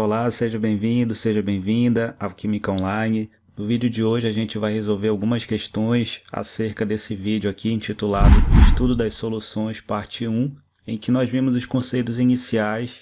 Olá, seja bem-vindo, seja bem-vinda ao Química Online. No vídeo de hoje a gente vai resolver algumas questões acerca desse vídeo aqui intitulado Estudo das Soluções, parte 1, em que nós vimos os conceitos iniciais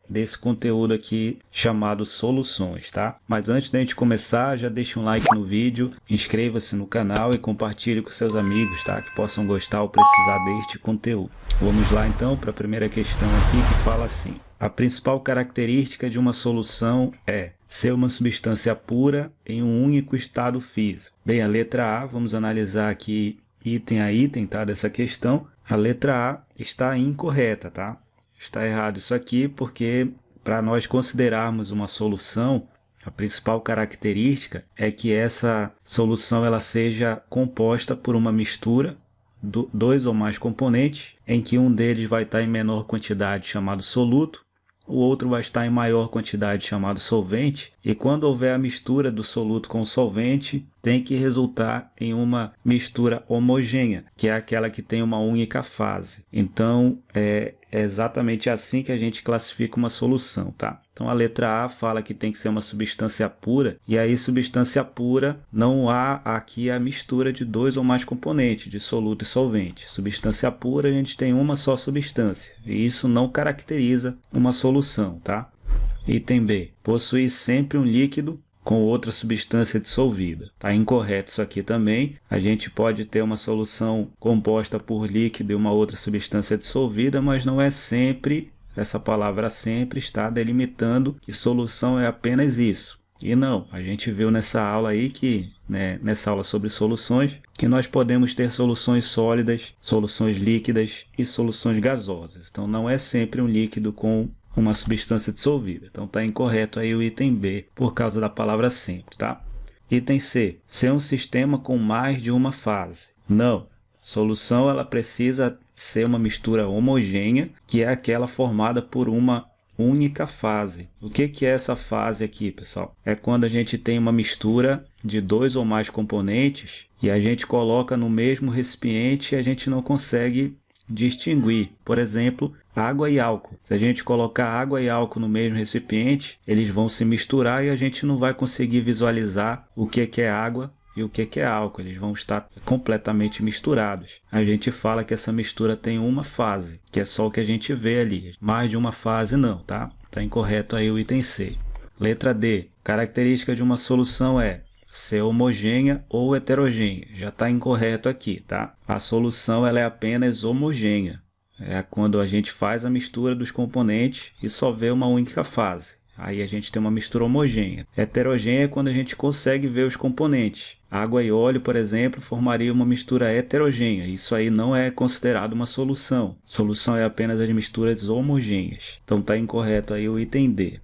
desse conteúdo aqui chamado soluções, tá? Mas antes da gente começar, já deixa um like no vídeo, inscreva-se no canal e compartilhe com seus amigos, tá? Que possam gostar ou precisar deste conteúdo. Vamos lá então para a primeira questão aqui que fala assim: a principal característica de uma solução é ser uma substância pura em um único estado físico. Bem, a letra A, vamos analisar aqui item a item, tá, dessa questão. A letra A está incorreta, tá? Está errado isso aqui porque para nós considerarmos uma solução, a principal característica é que essa solução ela seja composta por uma mistura dois ou mais componentes, em que um deles vai estar em menor quantidade, chamado soluto, o outro vai estar em maior quantidade, chamado solvente, e quando houver a mistura do soluto com o solvente, tem que resultar em uma mistura homogênea, que é aquela que tem uma única fase. Então, é exatamente assim que a gente classifica uma solução, tá? Então, a letra A fala que tem que ser uma substância pura, e aí substância pura não há aqui a mistura de dois ou mais componentes, de soluto e solvente. Substância pura a gente tem uma só substância, e isso não caracteriza uma solução, tá? Item B, possui sempre um líquido com outra substância dissolvida. Está incorreto isso aqui também. A gente pode ter uma solução composta por líquido e uma outra substância dissolvida, mas não é sempre, essa palavra sempre está delimitando que solução é apenas isso. E não, a gente viu nessa aula aí que, nessa aula sobre soluções, que nós podemos ter soluções sólidas, soluções líquidas e soluções gasosas. Então não é sempre um líquido com uma substância dissolvida. Então está incorreto aí o item B por causa da palavra sempre, tá? Item C, ser um sistema com mais de uma fase. Não, solução ela precisa ser uma mistura homogênea, que é aquela formada por uma única fase. O que é essa fase aqui, pessoal? É quando a gente tem uma mistura de dois ou mais componentes e a gente coloca no mesmo recipiente e a gente não consegue distinguir, por exemplo, água e álcool. Se a gente colocar água e álcool no mesmo recipiente, eles vão se misturar e a gente não vai conseguir visualizar o que é água e o que é álcool. Eles vão estar completamente misturados. A gente fala que essa mistura tem uma fase, que é só o que a gente vê ali. Mais de uma fase não, tá? Tá incorreto aí o item C. Letra D. Característica de uma solução é ser homogênea ou heterogênea. Já está incorreto aqui, tá? A solução ela é apenas homogênea. É quando a gente faz a mistura dos componentes e só vê uma única fase. Aí a gente tem uma mistura homogênea. Heterogênea é quando a gente consegue ver os componentes. Água e óleo, por exemplo, formaria uma mistura heterogênea. Isso aí não é considerado uma solução. Solução é apenas as misturas homogêneas. Então está incorreto aí o item D.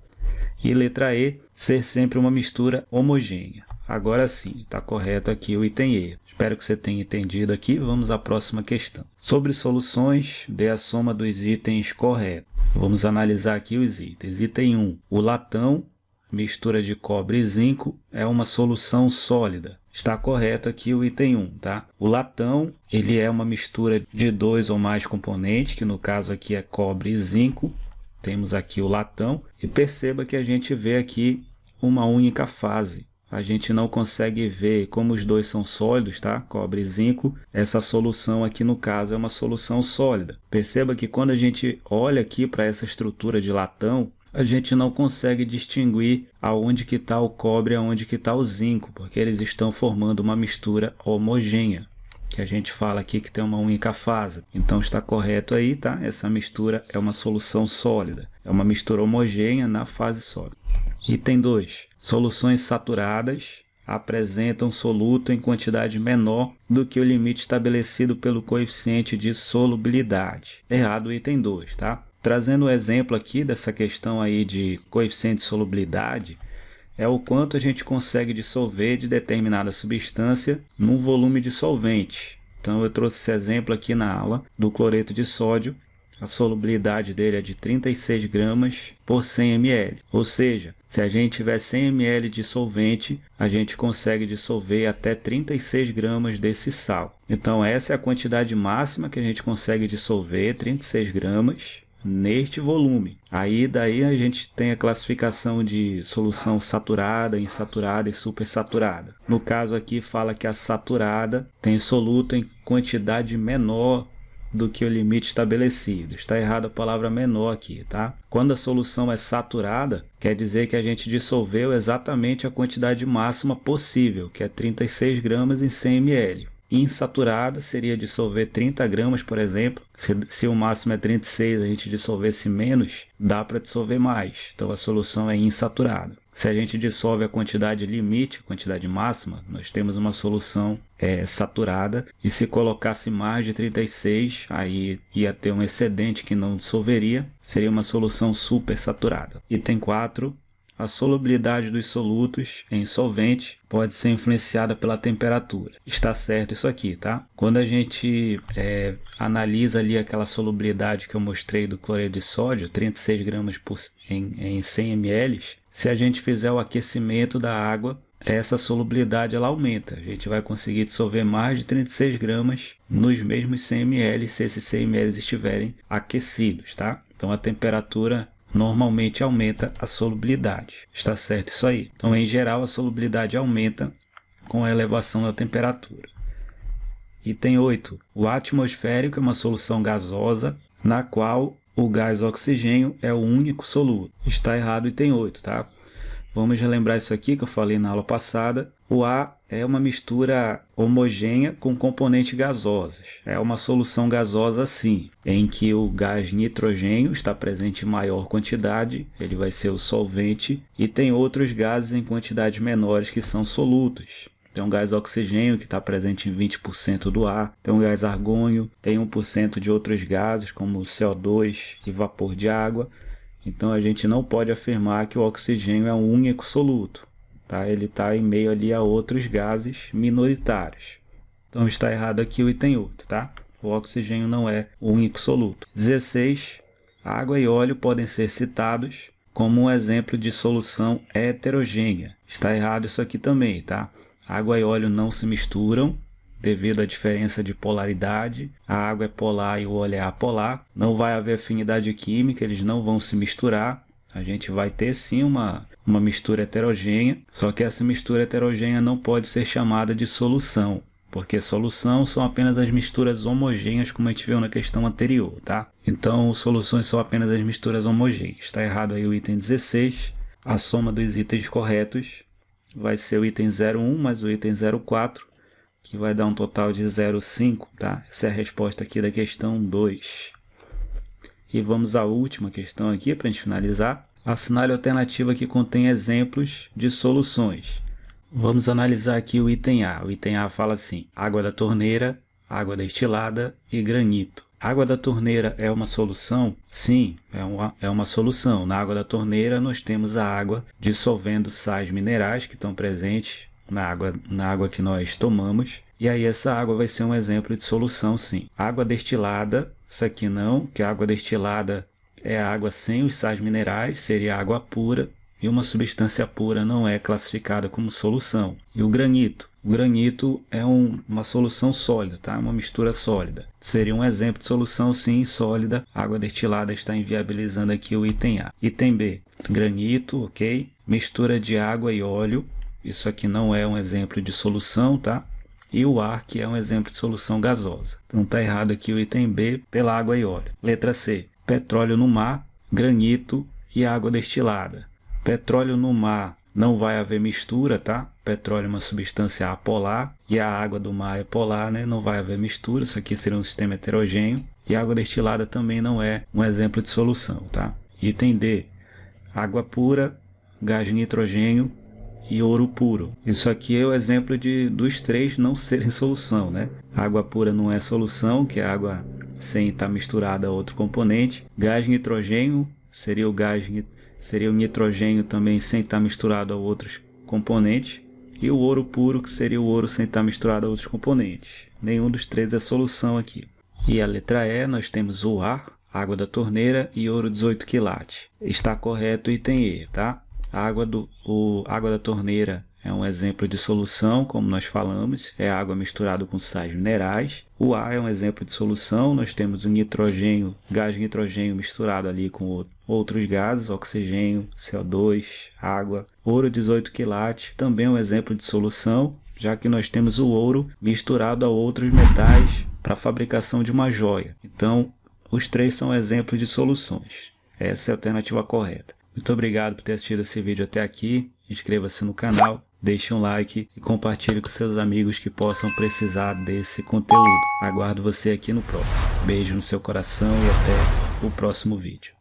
E letra E, ser sempre uma mistura homogênea. Agora sim, está correto aqui o item E. Espero que você tenha entendido aqui. Vamos à próxima questão. Sobre soluções, dê a soma dos itens corretos. Vamos analisar aqui os itens. Item 1. O latão, mistura de cobre e zinco, é uma solução sólida. Está correto aqui o item 1, tá? O latão, ele é uma mistura de dois ou mais componentes, que no caso aqui é cobre e zinco. Temos aqui o latão. E perceba que a gente vê aqui uma única fase. A gente não consegue ver como os dois são sólidos, tá? Cobre e zinco. Essa solução aqui, no caso, é uma solução sólida. Perceba que quando a gente olha aqui para essa estrutura de latão, a gente não consegue distinguir aonde que está o cobre e aonde que está o zinco, porque eles estão formando uma mistura homogênea, que a gente fala aqui que tem uma única fase. Então está correto aí, tá? Essa mistura é uma solução sólida. É uma mistura homogênea na fase sólida. Item 2. Soluções saturadas apresentam soluto em quantidade menor do que o limite estabelecido pelo coeficiente de solubilidade. Errado o item 2, tá? Trazendo um exemplo aqui dessa questão aí de coeficiente de solubilidade, é o quanto a gente consegue dissolver de determinada substância num volume de solvente. Então eu trouxe esse exemplo aqui na aula do cloreto de sódio. A solubilidade dele é de 36 gramas por 100 ml. Ou seja, se a gente tiver 100 ml de solvente, a gente consegue dissolver até 36 gramas desse sal. Então essa é a quantidade máxima que a gente consegue dissolver, 36 gramas. neste volume. Aí daí a gente tem a classificação de solução saturada, insaturada e supersaturada. No caso aqui fala que a saturada tem soluto em quantidade menor do que o limite estabelecido. Está errada a palavra menor aqui, tá? Quando a solução é saturada, quer dizer que a gente dissolveu exatamente a quantidade máxima possível, que é 36 gramas em 100 ml. Insaturada seria dissolver 30 gramas, por exemplo. Se o máximo é 36, a gente dissolvesse menos, dá para dissolver mais. Então a solução é insaturada. Se a gente dissolve a quantidade limite, a quantidade máxima, nós temos uma solução saturada. E se colocasse mais de 36, aí ia ter um excedente que não dissolveria. Seria uma solução supersaturada. Item 4. A solubilidade dos solutos em solvente pode ser influenciada pela temperatura. Está certo isso aqui, tá? Quando a gente analisa ali aquela solubilidade que eu mostrei do cloreto de sódio, 36 gramas em 100 ml, se a gente fizer o aquecimento da água, essa solubilidade ela aumenta. A gente vai conseguir dissolver mais de 36 gramas nos mesmos 100 ml se esses 100 ml estiverem aquecidos, tá? Então a temperatura normalmente aumenta a solubilidade. Está certo isso aí? Então, em geral, a solubilidade aumenta com a elevação da temperatura. Item 8. O atmosférico é uma solução gasosa na qual o gás oxigênio é o único soluto. Está errado o item 8, tá? Vamos relembrar isso aqui que eu falei na aula passada. O ar é uma mistura homogênea com componentes gasosos. É uma solução gasosa sim, em que o gás nitrogênio está presente em maior quantidade, ele vai ser o solvente, e tem outros gases em quantidades menores que são solutos. Tem um gás oxigênio que está presente em 20% do ar, tem um gás argônio, tem 1% de outros gases como CO2 e vapor de água. Então a gente não pode afirmar que o oxigênio é um único soluto, tá? Ele está em meio ali a outros gases minoritários. Então está errado aqui o item 8, tá? O oxigênio não é o único soluto. 16. Água e óleo podem ser citados como um exemplo de solução heterogênea. Está errado isso aqui também, tá? Água e óleo não se misturam devido à diferença de polaridade. A água é polar e o óleo é apolar. Não vai haver afinidade química, eles não vão se misturar. A gente vai ter sim uma mistura heterogênea, só que essa mistura heterogênea não pode ser chamada de solução, porque solução são apenas as misturas homogêneas, como a gente viu na questão anterior, tá? Então, soluções são apenas as misturas homogêneas. Está errado aí o item 16. A soma dos itens corretos vai ser o item 01 mais o item 04, que vai dar um total de 0,5, tá? Essa é a resposta aqui da questão 2. E vamos à última questão aqui para a gente finalizar. Assinale a alternativa que contém exemplos de soluções. Vamos analisar aqui o item A. O item A fala assim: água da torneira, água destilada e granito. Água da torneira é uma solução? Sim, é uma solução. Na água da torneira nós temos a água dissolvendo sais minerais que estão presentes na água que nós tomamos. E aí essa água vai ser um exemplo de solução, sim. Água destilada, isso aqui não, que a água destilada é a água sem os sais minerais, seria água pura. E uma substância pura não é classificada como solução. E o granito? O granito é uma solução sólida, tá? Uma mistura sólida. Seria um exemplo de solução, sim, sólida. A água destilada está inviabilizando aqui o item A. Item B, granito, ok? Mistura de água e óleo. Isso aqui não é um exemplo de solução, tá? E o ar, que é um exemplo de solução gasosa. Então está errado aqui o item B pela água e óleo. Letra C, petróleo no mar, granito e água destilada. Petróleo no mar não vai haver mistura, tá? Petróleo é uma substância apolar e a água do mar é polar, né? Não vai haver mistura, isso aqui seria um sistema heterogêneo. E água destilada também não é um exemplo de solução, tá? Item D, água pura, gás nitrogênio e ouro puro. Isso aqui é o exemplo dos três não serem solução, né? Água pura não é solução, que é água sem estar misturada a outro componente. Gás nitrogênio seria o nitrogênio também sem estar misturado a outros componentes. E o ouro puro, que seria o ouro sem estar misturado a outros componentes. Nenhum dos três é solução aqui. E a letra E, nós temos o ar, água da torneira e ouro 18 quilates. Está correto o item E, tá? A água da torneira é um exemplo de solução, como nós falamos, é água misturada com sais minerais. O ar é um exemplo de solução, nós temos o nitrogênio, gás nitrogênio misturado ali com outros gases, oxigênio, CO2, água. Ouro 18 quilates também é um exemplo de solução, já que nós temos o ouro misturado a outros metais para a fabricação de uma joia. Então, os três são exemplos de soluções. Essa é a alternativa correta. Muito obrigado por ter assistido esse vídeo até aqui. Inscreva-se no canal, deixe um like e compartilhe com seus amigos que possam precisar desse conteúdo. Aguardo você aqui no próximo. Beijo no seu coração e até o próximo vídeo.